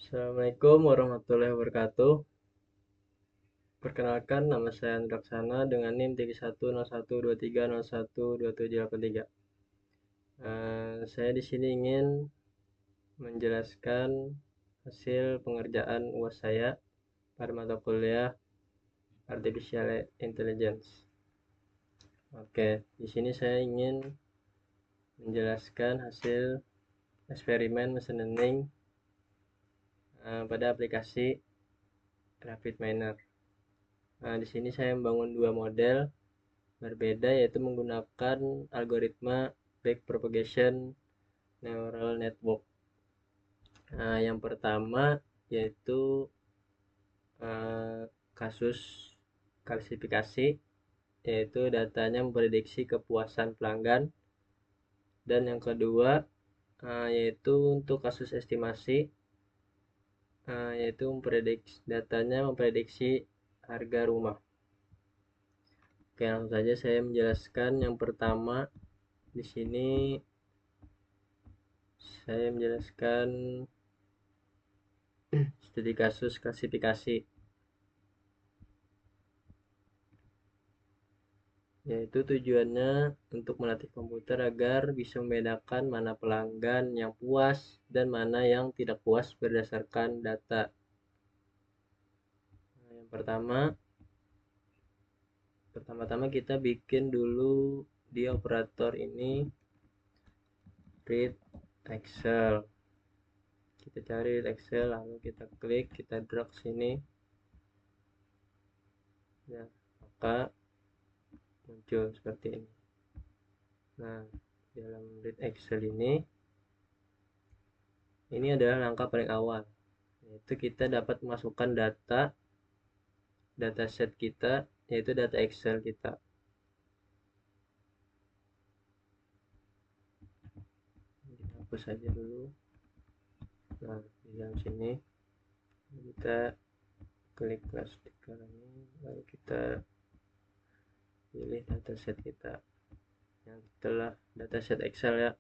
Assalamualaikum warahmatullahi wabarakatuh. Perkenalkan, nama saya Andra Laksana dengan NIM 310123012783. Saya di sini ingin menjelaskan hasil pengerjaan UAS saya pada mata kuliah Artificial Intelligence. Oke, di sini saya ingin menjelaskan hasil eksperimen machine learning pada aplikasi Rapid Miner. Nah, di sini saya membangun dua model berbeda, yaitu menggunakan algoritma backpropagation neural network. Nah, yang pertama yaitu kasus klasifikasi, yaitu datanya memprediksi kepuasan pelanggan, dan yang kedua yaitu untuk kasus estimasi, yaitu datanya memprediksi harga rumah. Oke, langsung saja saya menjelaskan. Yang pertama, di sini saya menjelaskan studi kasus klasifikasi, yaitu tujuannya untuk melatih komputer agar bisa membedakan mana pelanggan yang puas dan mana yang tidak puas berdasarkan data. Nah, yang pertama-tama kita bikin dulu di operator ini read Excel. Kita cari Excel, lalu kita klik, kita drag sini, ya, maka muncul seperti ini. Nah, dalam read Excel ini adalah langkah paling awal, yaitu kita dapat memasukkan dataset kita, yaitu data Excel kita. Kita hapus saja dulu. Nah, di dalam sini kita klik plus stiker ini, lalu kita pilih dataset kita yang telah dataset Excel, ya.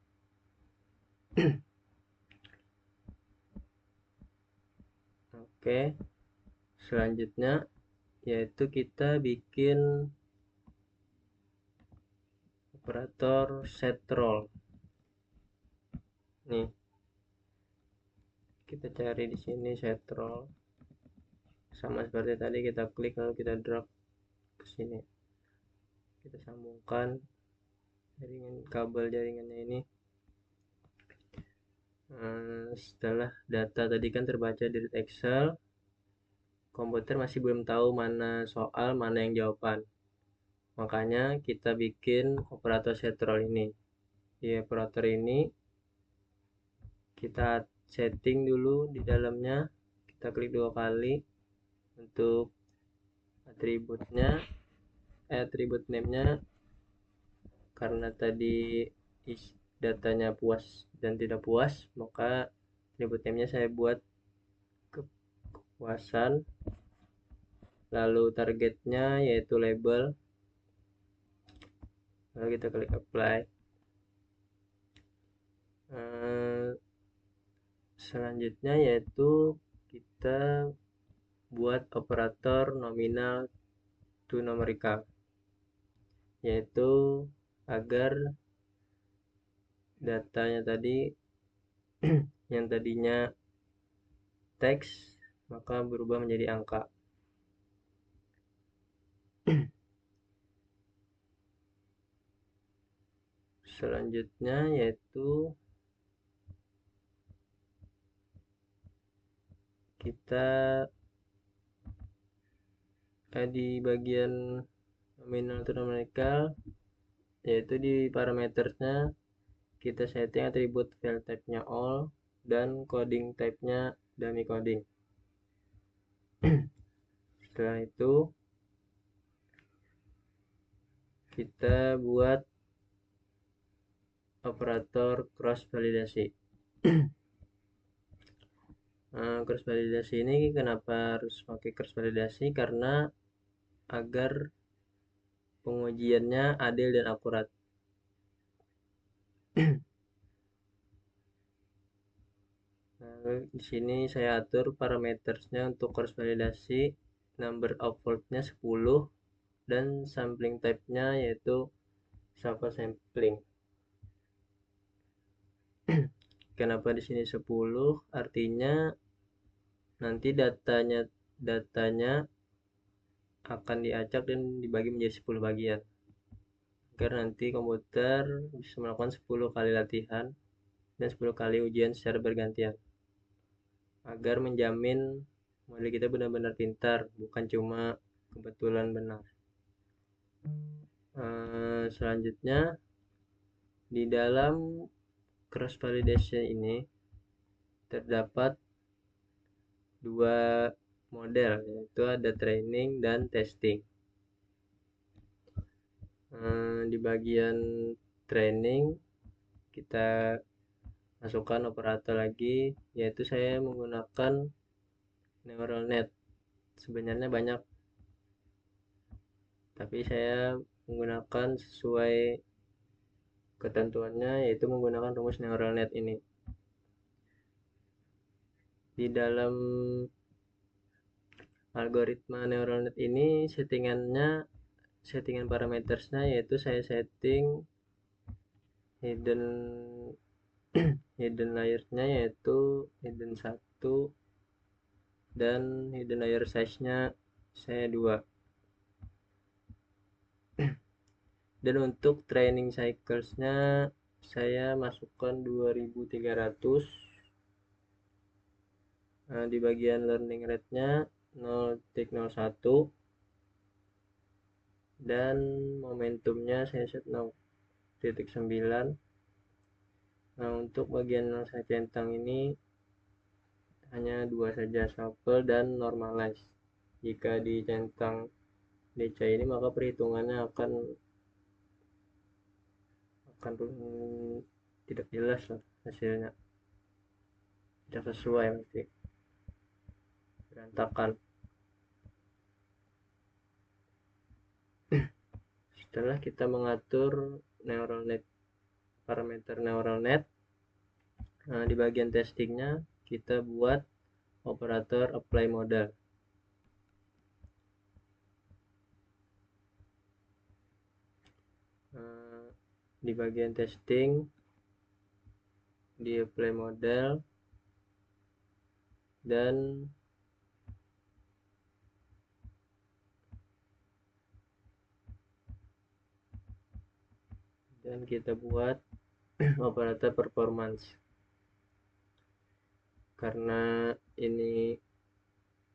Oke, selanjutnya yaitu kita bikin operator setrol. Nih, kita cari di sini setrol, sama seperti tadi, kita klik lalu kita drag ke sini, kita sambungkan kabel jaringannya ini. Setelah data tadi kan terbaca di Excel, komputer masih belum tahu mana soal, mana yang jawaban. Makanya kita bikin operator setrol ini. Di operator ini kita setting dulu di dalamnya, kita klik 2 kali untuk atributnya, atribut name-nya. Karena tadi datanya puas dan tidak puas, maka atribut name-nya saya buat kepuasan. Lalu targetnya yaitu label, lalu kita klik apply. Selanjutnya yaitu kita buat operator nominal to numerical, yaitu agar datanya tadi yang tadinya teks maka berubah menjadi angka. Selanjutnya yaitu kita di bagian nominal to numerical, yaitu di parametersnya kita setting atribut file type-nya all dan coding type-nya dummy coding. Setelah itu kita buat operator cross validasi. Cross validasi ini kenapa harus pakai cross validasi? Karena agar pengujiannya adil dan akurat. Lalu di sini saya atur parametersnya untuk cross validasi, number of voltnya 10 dan sampling type-nya yaitu Shuffle sampling. Kenapa di sini 10? Artinya nanti datanya akan diacak dan dibagi menjadi 10 bagian. Agar nanti komputer bisa melakukan 10 kali latihan dan 10 kali ujian secara bergantian. Agar menjamin model kita benar-benar pintar, bukan cuma kebetulan benar. Selanjutnya di dalam cross validation ini terdapat dua model, yaitu ada training dan testing. Di bagian training kita masukkan operator lagi, yaitu saya menggunakan neural net. Sebenarnya banyak, tapi saya menggunakan sesuai ketentuannya, yaitu menggunakan rumus neural net ini. Di dalam algoritma neural net ini settingan parametersnya yaitu saya setting hidden hidden layernya yaitu hidden 1 dan hidden layer size-nya saya 2. Dan untuk training cycles-nya saya masukkan 2300. Nah, di bagian learning rate-nya 0,01 dan momentumnya saya set 0,9. Nah, untuk bagian yang saya centang ini hanya dua saja, shuffle dan normalize. Jika dicentang DC ini maka perhitungannya akan tidak jelas lah hasilnya, tidak sesuai, pasti berantakan. Setelah kita mengatur neural net, parameter neural net, nah di bagian testingnya kita buat operator apply model. Di bagian testing di apply model dan kita buat operator performance. Karena ini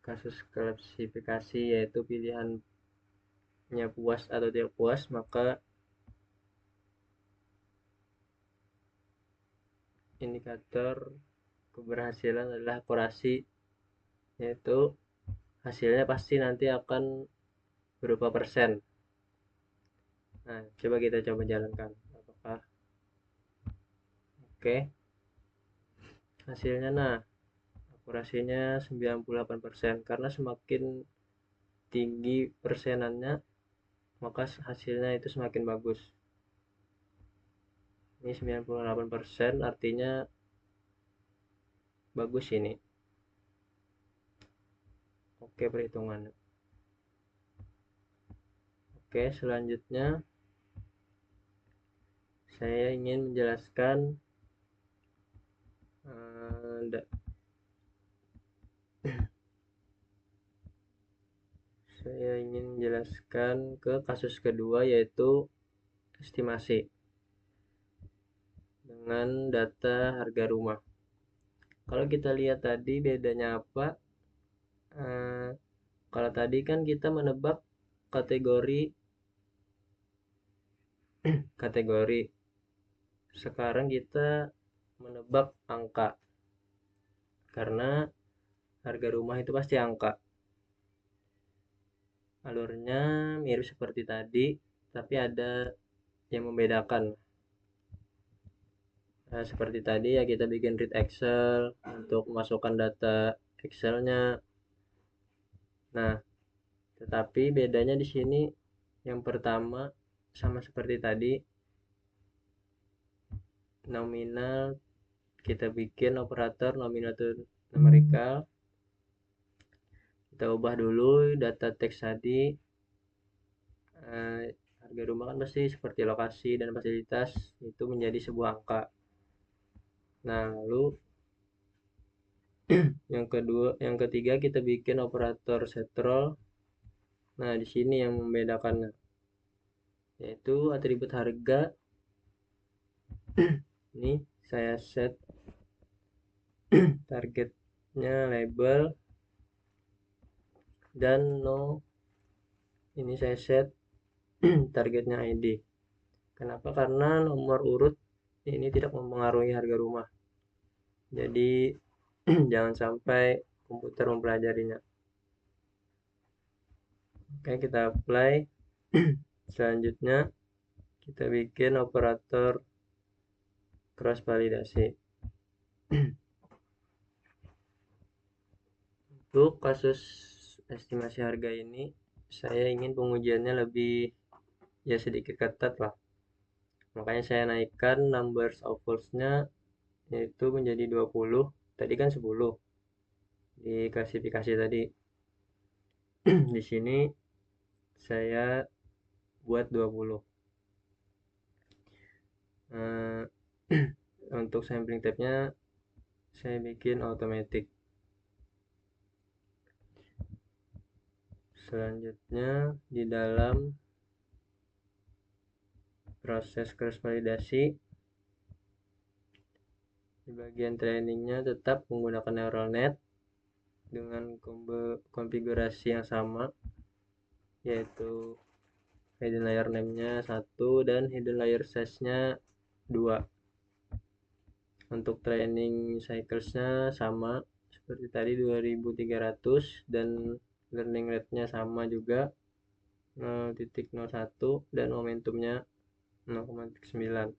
kasus klasifikasi yaitu pilihannya puas atau tidak puas, maka indikator keberhasilan adalah akurasi, yaitu hasilnya pasti nanti akan berupa persen. Nah, coba kita jalankan apakah oke. Hasilnya, nah akurasinya 98%. Karena semakin tinggi persenannya maka hasilnya itu semakin bagus. Ini 98% artinya bagus ini. Oke perhitungannya. Oke, selanjutnya saya ingin menjelaskan ke kasus kedua, yaitu estimasi dengan data harga rumah. Kalau kita lihat tadi bedanya apa? Kalau tadi kan kita menebak kategori, sekarang kita menebak angka, karena harga rumah itu pasti angka. Alurnya mirip seperti tadi, tapi ada yang membedakan. Nah, seperti tadi ya kita bikin read Excel untuk memasukkan data Excelnya. Nah, tetapi bedanya di sini yang pertama sama seperti tadi, nominal kita bikin operator nominal to numerical. Kita ubah dulu data teks tadi. Harga rumah kan pasti seperti lokasi dan fasilitas itu menjadi sebuah angka. Nah, lalu yang ketiga kita bikin operator set roll. Nah, di sini yang membedakannya, yaitu atribut harga. Ini saya set targetnya label, dan ini saya set targetnya ID. Kenapa? Karena nomor urut ini tidak mempengaruhi harga rumah, jadi jangan sampai komputer mempelajarinya. Oke, kita apply. Selanjutnya kita bikin operator cross validasi. Untuk kasus estimasi harga ini, saya ingin pengujiannya lebih sedikit ketat lah. Makanya saya naikkan numbers of false-nya yaitu menjadi 20. Tadi kan 10 di klasifikasi tadi. Di sini saya buat 20. Untuk sampling tab-nya saya bikin automatic. Selanjutnya di dalam proses cross validasi, di bagian trainingnya tetap menggunakan neural net dengan konfigurasi yang sama, yaitu hidden layer name-nya 1 dan hidden layer size-nya 2. Untuk training cycles-nya sama seperti tadi 2300, dan learning rate-nya sama juga 0.01, dan momentumnya 0,9.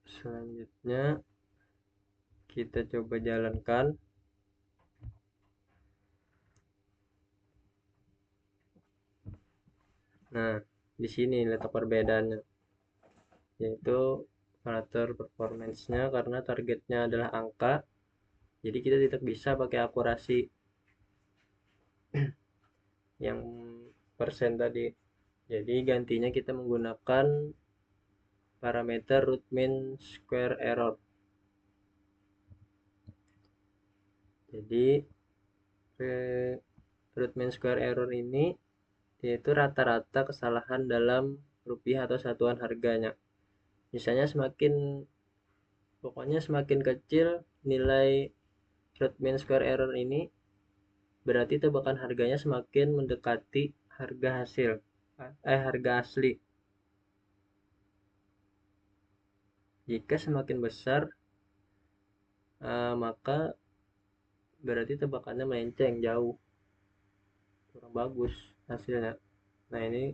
Selanjutnya kita coba jalankan. Nah, di sini letak perbedaannya, yaitu operator performance-nya karena targetnya adalah angka, jadi kita tidak bisa pakai akurasi yang persen tadi. Jadi gantinya kita menggunakan parameter root mean square error. Jadi root mean square error ini yaitu rata-rata kesalahan dalam rupiah atau satuan harganya. Misalnya pokoknya semakin kecil nilai root mean square error ini, berarti tebakan harganya semakin mendekati harga asli. Jika semakin besar, maka berarti tebakannya melenceng jauh, kurang bagus hasilnya. Nah, ini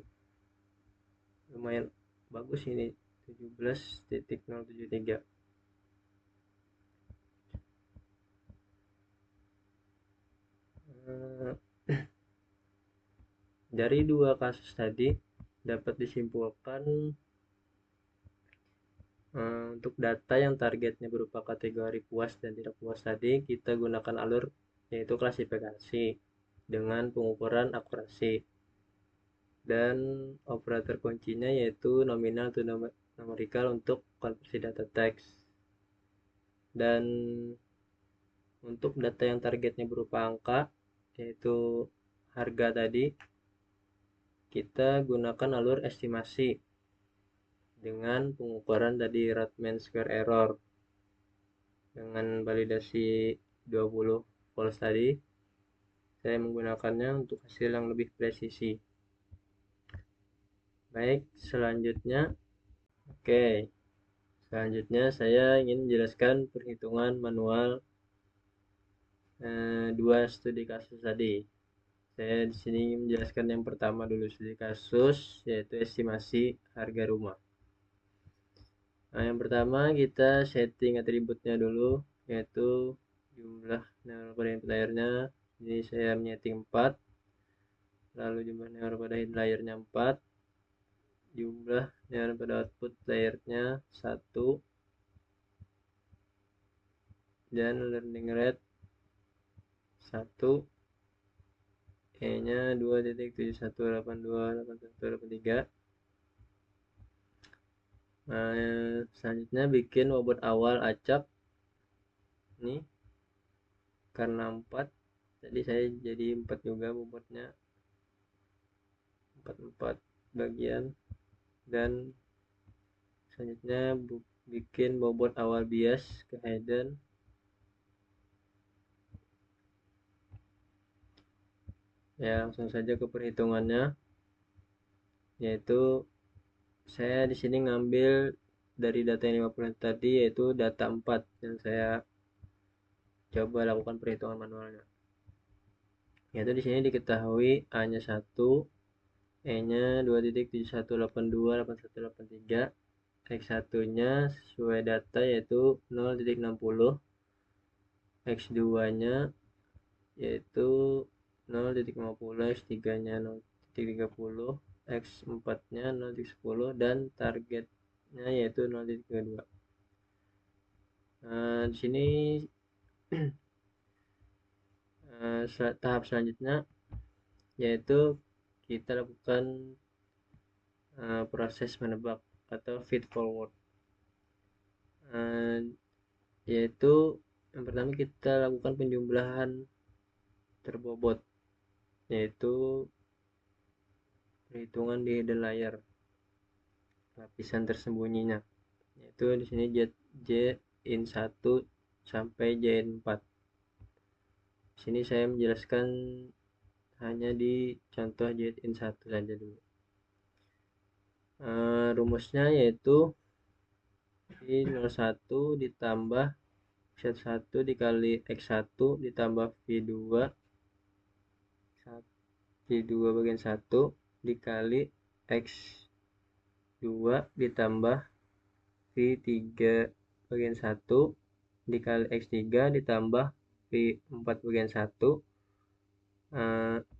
lumayan bagus ini, 17.073. Dari dua kasus tadi dapat disimpulkan untuk data yang targetnya berupa kategori puas dan tidak puas tadi, kita gunakan alur yaitu klasifikasi dengan pengukuran akurasi, dan operator kuncinya yaitu nominal to numerical untuk konversi data teks. Dan untuk data yang targetnya berupa angka yaitu harga tadi, kita gunakan alur estimasi dengan pengukuran tadi Rathmann square error dengan validasi 20 false tadi. Saya menggunakannya untuk hasil yang lebih presisi. Baik, selanjutnya saya ingin menjelaskan perhitungan manual dua studi kasus tadi. Saya di sini ingin menjelaskan yang pertama dulu, studi kasus yaitu estimasi harga rumah. Nah, yang pertama kita setting atributnya dulu, yaitu jumlah neural pada input layernya. Ini saya menyeting 4, lalu jumlah neural pada hidden layernya 4, jumlah yang pada output layernya 1 dan learning rate 1, E nya 2.71828183. Selanjutnya bikin bobot awal acak ini karena 4, jadi saya jadi 4 juga bobotnya, 4 bagian. Dan selanjutnya bikin bobot awal bias ke hidden. Ya, langsung saja ke perhitungannya, yaitu saya di sini ngambil dari data yang 50 tadi, yaitu data 4 yang saya coba lakukan perhitungan manualnya. Yaitu di sini diketahui A-nya 1, E-nya 2.71828183, X1-nya sesuai data yaitu 0.60, X2-nya yaitu 0.50, X3-nya 0.30, X4-nya 0.10, dan targetnya yaitu 0.32. Di sini tahap selanjutnya yaitu kita lakukan proses menebak atau feed forward, yaitu yang pertama kita lakukan penjumlahan terbobot, yaitu perhitungan di hidden layer, lapisan tersembunyinya, yaitu di sini JIN1 sampai JIN4. Di sini saya menjelaskan hanya di contoh JIN1 saja dulu. Rumusnya yaitu V01 ditambah Z1 dikali X1 ditambah V2 bagian 1 dikali X2 ditambah V3 bagian 1 dikali X3 ditambah V4 bagian 1,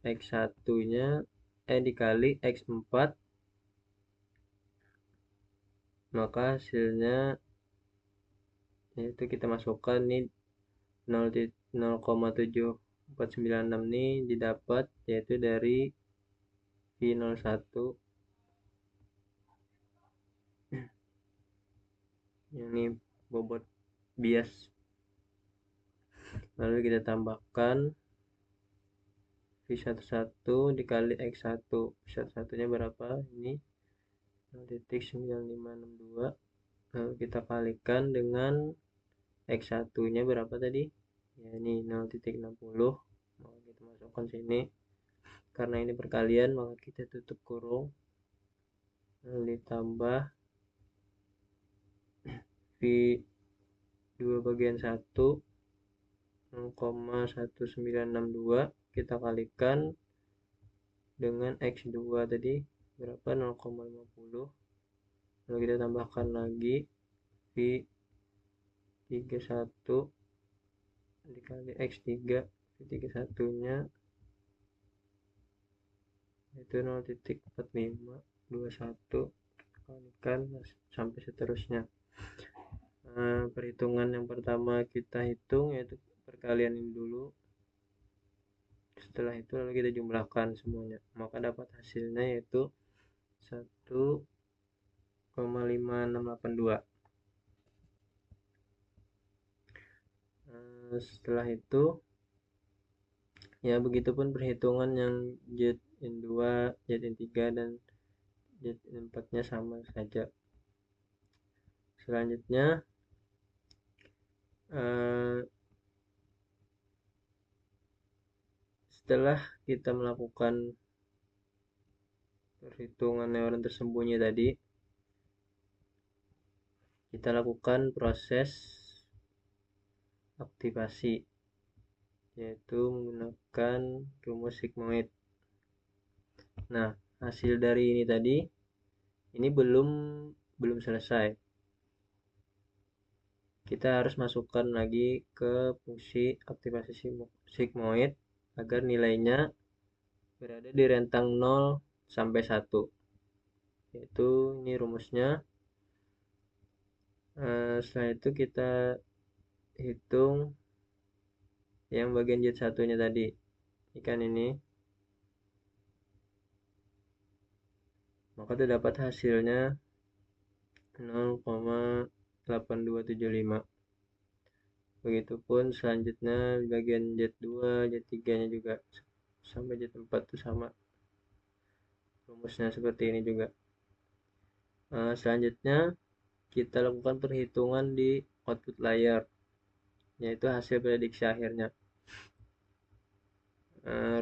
X1 nya dikali X4, maka hasilnya yaitu kita masukkan nih 0,7496 nih didapat yaitu dari V01 ini bobot bias, lalu kita tambahkan V11 dikali X1, V11 nya berapa, ini 0.9562, lalu kita kalikan dengan X1 nya berapa tadi ya, ini 0.60, maka kita masukkan sini, karena ini perkalian maka kita tutup kurung, lalu ditambah V2 bagian 1 0,1962, kita kalikan dengan X2 tadi berapa, 0,50, lalu kita tambahkan lagi V31 dikali X3, V31 nya itu 0.4521, kalikan sampai seterusnya. Perhitungan yang pertama kita hitung yaitu perkalian ini dulu, setelah itu lalu kita jumlahkan semuanya, maka dapat hasilnya yaitu 1,5682. Setelah itu ya begitupun perhitungan yang JIN2, JIN3 dan JIN4 nya sama saja. Selanjutnya setelah kita melakukan perhitungan neuron tersembunyi tadi, kita lakukan proses aktivasi, yaitu menggunakan rumus sigmoid. Nah, hasil dari ini tadi ini belum selesai, kita harus masukkan lagi ke fungsi aktivasi sigmoid agar nilainya berada di rentang 0 sampai 1. yaitu ini rumusnya. Setelah itu kita hitung yang bagian Z1 nya tadi, ikan ini, maka terdapat hasilnya 0,8275. Begitupun selanjutnya bagian Z2, Z3 nya juga sampai Z4 itu sama rumusnya seperti ini juga. Selanjutnya kita lakukan perhitungan di output layar, yaitu hasil prediksi akhirnya.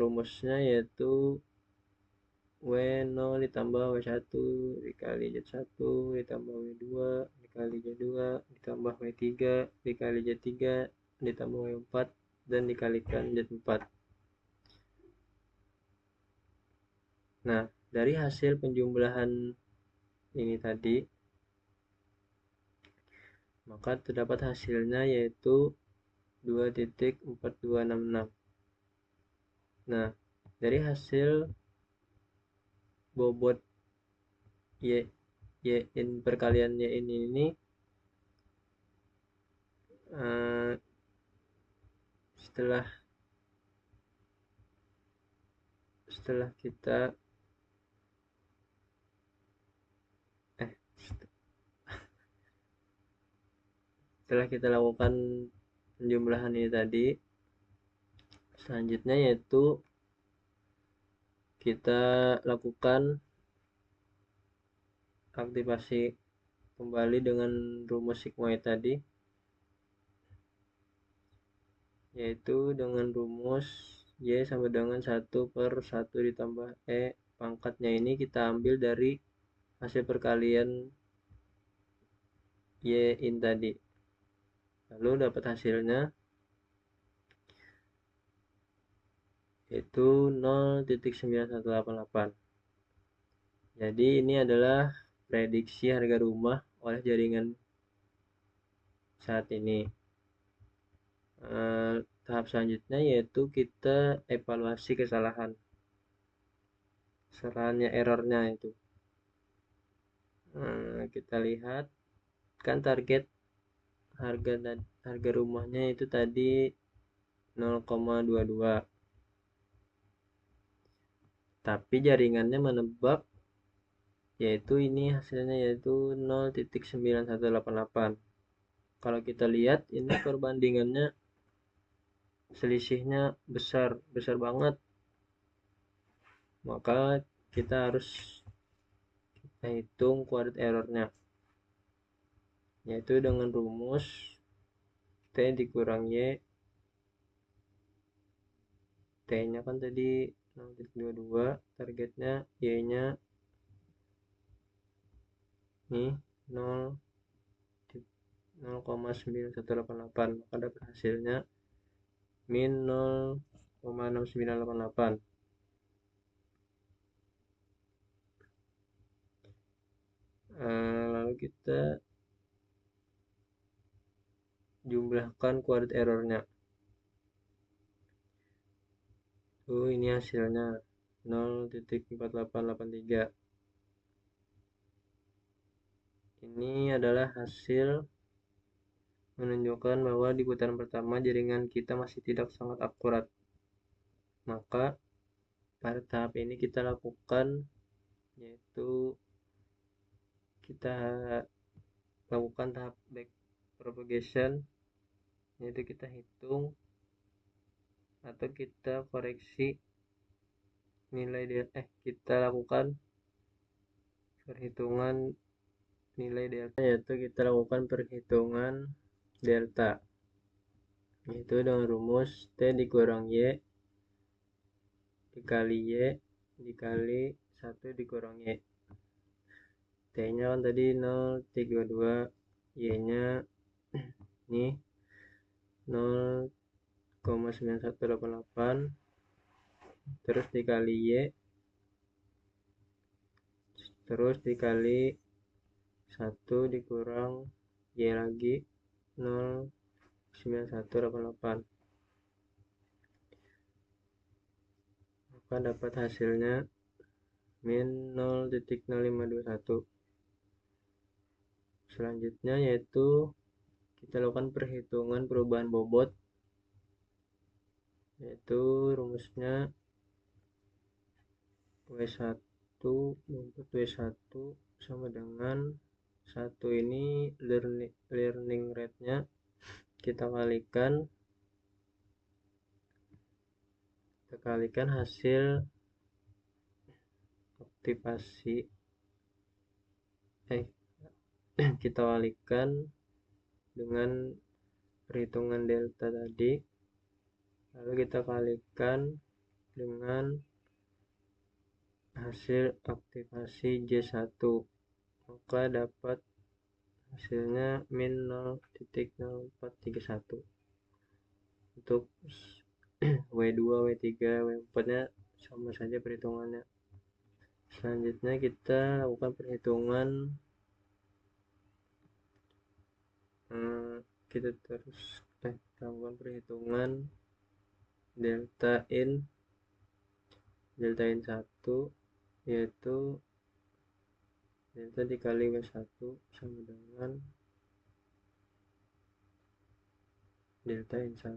Rumusnya yaitu W0 ditambah W1 dikali Z1 ditambah W2 dikali Z2 ditambah W3 dikali Z3 ditambah W4 dan dikalikan Z4. Nah, dari hasil penjumlahan ini tadi, maka terdapat hasilnya yaitu 2.4266. Nah, dari hasil bobot Y perkalian Y ini setelah kita setelah kita lakukan penjumlahan ini tadi, selanjutnya yaitu kita lakukan aktivasi kembali dengan rumus sigmoid tadi, yaitu dengan rumus Y sama dengan 1/1 ditambah E pangkatnya ini kita ambil dari hasil perkalian Y in tadi, lalu dapat hasilnya yaitu 0.9188. Jadi ini adalah prediksi harga rumah oleh jaringan saat ini. Tahap selanjutnya yaitu kita evaluasi kesalahannya, errornya itu. Kita lihat kan target harga rumahnya itu tadi 0,22, tapi jaringannya menebak yaitu ini hasilnya yaitu 0.9188. Kalau kita lihat ini perbandingannya, selisihnya besar banget, maka kita harus hitung kuadrat errornya, yaitu dengan rumus T dikurang Y. T nya kan tadi 0.22, targetnya Y nya nih 0,9188, maka dapat hasilnya min 0,6988. Lalu kita jumlahkan kuadrat errornya. Ini hasilnya 0.4883. Ini adalah hasil menunjukkan bahwa di putaran pertama jaringan kita masih tidak sangat akurat. Maka pada tahap ini kita lakukan yaitu kita lakukan tahap back propagation, yaitu kita hitung atau kita koreksi nilai kita lakukan perhitungan nilai delta, yaitu kita lakukan perhitungan delta, yaitu dengan rumus T dikurang Y dikali Y dikali 1 dikurang Y. T nya kan tadi 0,32, Y nya nih 0,9188, terus dikali Y, terus dikali 1 dikurang Y lagi 0,9188, maka dapat hasilnya min 0.0521. Selanjutnya yaitu kita lakukan perhitungan perubahan bobot, yaitu rumusnya W1 bobot W1 sama dengan 1 ini learning rate-nya kita kalikan hasil aktivasi kita kalikan dengan perhitungan delta tadi, lalu kita kalikan dengan hasil aktivasi J1, maka dapat hasilnya min 0.0431. Untuk W2, W3, W4 nya sama saja perhitungannya. Selanjutnya kita lakukan perhitungan lakukan perhitungan delta in 1, yaitu delta dikali W1 sama dengan delta in 1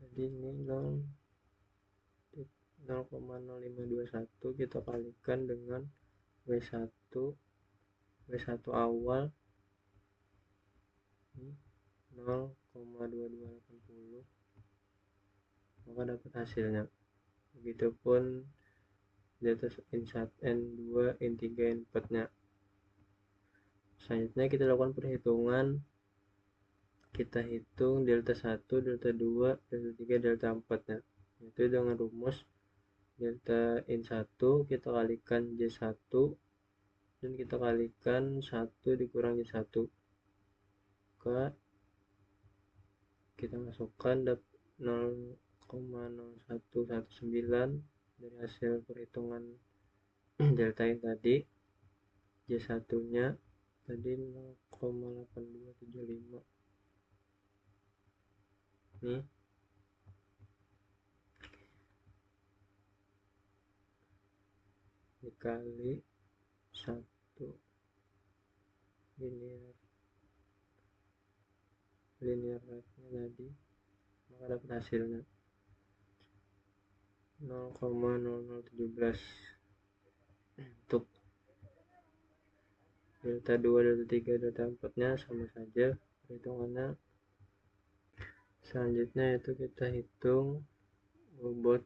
tadi ini 0,0521 kita kalikan dengan W1 awal 0,2280, maka dapat hasilnya. Begitupun delta in 1, N2, N3, N4 nya. Selanjutnya kita lakukan perhitungan, kita hitung delta 1, delta 2, delta 3, delta 4 nya, yaitu dengan rumus delta in 1 kita kalikan J1 dan kita kalikan 1 dikurang J1, maka kita masukkan 0,0119 dari hasil perhitungan delta in tadi. J1 nya tadi 0,8275 nih, dikali 1 linear rate-nya tadi, maka dapat hasilnya 0,0017. Untuk delta 2, delta 3, delta 4 nya sama saja perhitungannya. Selanjutnya itu kita hitung bobot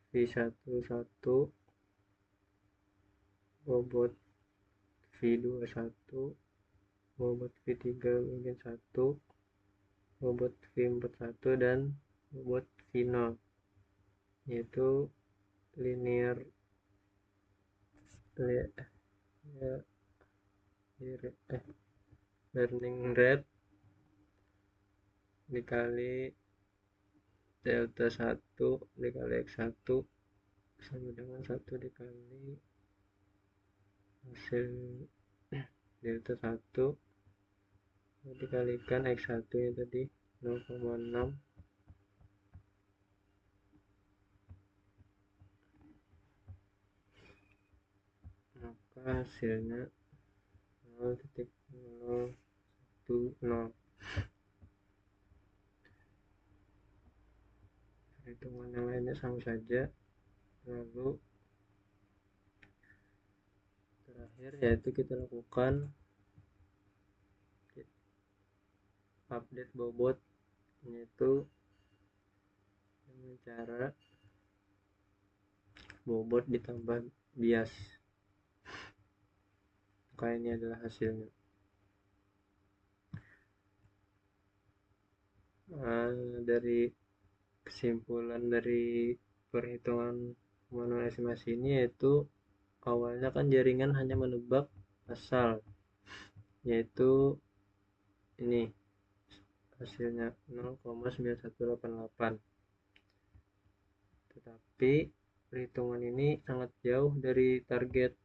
V11, bobot V21, bobot V3-1, bobot V41 dan bobot V0, yaitu linear learning rate dikali delta 1 dikali X1 sama dengan 1 dikali hasil delta 1 dikalikan X1 nya tadi 0,6, maka hasilnya 0,010. Perhitungan yang lainnya sama saja. Lalu terakhir yaitu kita lakukan update bobot, yaitu dengan cara bobot ditambah bias. Maka ini adalah hasilnya. Dari kesimpulan dari perhitungan manual estimasi ini, yaitu awalnya kan jaringan hanya menebak asal, yaitu ini hasilnya 0,9188, tetapi perhitungan ini sangat jauh dari target.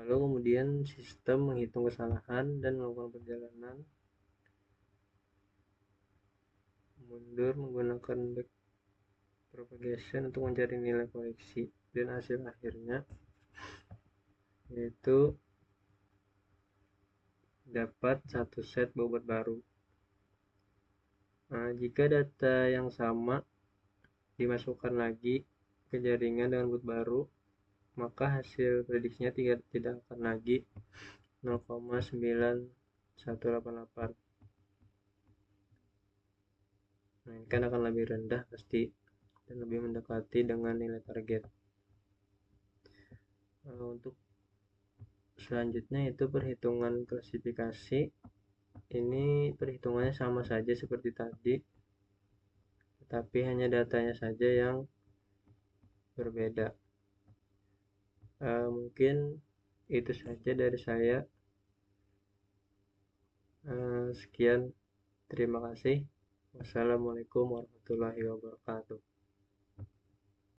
Lalu kemudian sistem menghitung kesalahan dan melakukan perjalanan mundur menggunakan propagation untuk mencari nilai koleksi, dan hasil akhirnya yaitu dapat satu set bobot baru. Nah, jika data yang sama dimasukkan lagi ke jaringan dengan bobot baru, maka hasil prediksinya tidak akan lagi 0,9188. Nah, ini kan akan lebih rendah pasti dan lebih mendekati dengan nilai target. Untuk selanjutnya itu perhitungan klasifikasi. Ini perhitungannya sama saja seperti tadi, tetapi hanya datanya saja yang berbeda. Mungkin itu saja dari saya. Sekian, terima kasih. Wassalamualaikum warahmatullahi wabarakatuh.